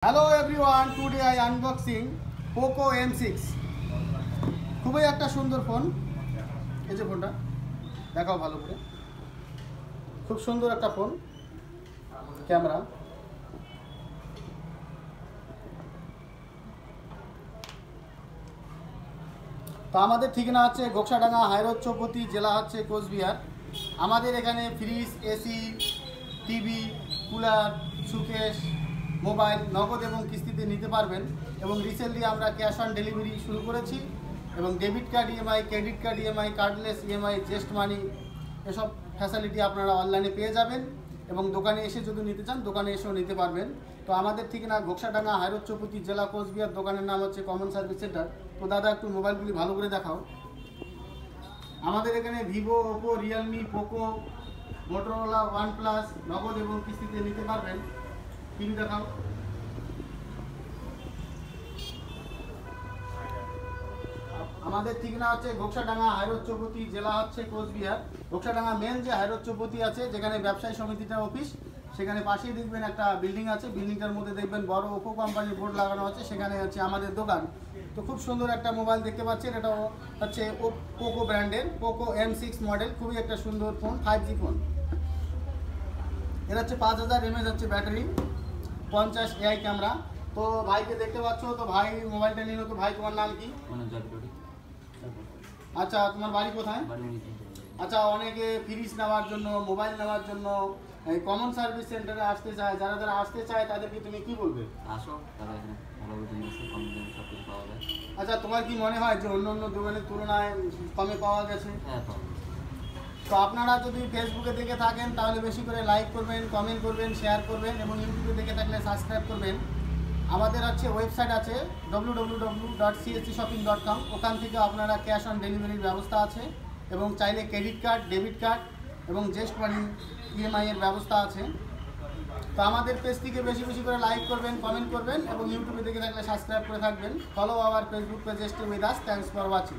Hello everyone, today I unboxing Poco M6। খুবই একটা সুন্দর ফোন। এই যে ফোনটা দেখাও ভালো করে, খুব সুন্দর একটা ফোন। ক্যামেরা তো আমাদের ঠিকানা হচ্ছে গোকসাডাঙ্গা, হাইরোড চৌপতি, জেলা হচ্ছে কোচবিহার। আমাদের এখানে fridge, AC, TV, cooler, Sukesh, mobile নগদ এবং কিস্তিতে নিতে পারবেন। এবং রিসেন্টলি আমরা ক্যাশ অন ডেলিভারি শুরু করেছি এবং debit card EMI, credit card EMI, cardless EMI, Zest money এসব ফ্যাসিলিটি আপনারা অনলাইনে পেয়ে যাবেন। এবং দোকানে এসে যদি নিতে চান দোকানে এসেও নিতে পারবেন। তো আমাদের ঠিকানা গোকসাডাঙ্গা, হাইরোড চৌপতি, জেলা কোচবিহার। দোকানের নাম হচ্ছে কমন সার্ভিস সেন্টার। তো দাদা একটু মোবাইলগুলি ভালো করে দেখাও। আমাদের এখানে Vivo, Oppo, Realme, Poco, Motorola, OnePlus নগদ এবং কিস্তিতে নিতে পারবেন। পিন দেখাও। আমাদের ঠিকানা হচ্ছে গোকসাডাঙ্গা, হাইরোড চৌপতি, জেলা হচ্ছে কোচবিহার। গোকসাডাঙ্গা মেন যে হাইরোড চৌপতি আছে, যেখানে ব্যবসায়ী সমিতিটার অফিস, সেখানে পাশেই দেখবেন একটা বিল্ডিং আছে। বিল্ডিংটার মধ্যে দেখবেন বড় ওপো কোম্পানির বোর্ড লাগানো আছে, সেখানে হচ্ছে আমাদের দোকান। তো খুব সুন্দর একটা মোবাইল দেখতে পাচ্ছেন। এটা হচ্ছে পোকো ব্র্যান্ডের পোকো M6 মডেল। খুবই একটা সুন্দর ফোন, 5G ফোন। এটা হচ্ছে 5000 mAh হচ্ছে ব্যাটারি, 50 AI ক্যামেরা। তো ভাইকে দেখতে পাচ্ছ, তো ভাই মোবাইলটা নিল। তো ভাই তোমার নাম কি? আচ্ছা, তোমার বাড়ি কোথায়? আচ্ছা, অনেকে ফ্রিজ নেওয়ার জন্য, মোবাইল নেওয়ার জন্য এই কমন সার্ভিস সেন্টারে আসতে চায়। যারা যারা আসতে চায় তাদেরকে তুমি কি বলবে? আসো, তারা এখানে ভালো জিনিস কম দামে সব কিছু পাওয়া যায়। আচ্ছা, তোমার কি মনে হয় যে অন্য অন্য দোকানের তুলনায় কমে পাওয়া গেছে? হ্যাঁ, পাওয়া যায়। তো আপনারা যদি ফেসবুকে দেখে থাকেন তাহলে বেশি করে লাইক করবেন, কমেন্ট করবেন, শেয়ার করবেন এবং ইউটিউবে দেখে থাকলে সাবস্ক্রাইব করবেন। আমাদের হচ্ছে ওয়েবসাইট আছে www.cscshopping.com। ওখান থেকে আপনারা ক্যাশ অন ডেলিভারির ব্যবস্থা আছে এবং চাইলে ক্রেডিট কার্ড, ডেবিট কার্ড এবং জেস্ট মানি ইএমআই এর ব্যবস্থা আছে। তো আমাদের পেজটিকে বেশি বেশি করে লাইক করবেন, কমেন্ট করবেন এবং ইউটিউবে দেখে থাকলে সাবস্ক্রাইব করে থাকবেন। Follow our Facebook page, stay with us. Thanks for watching.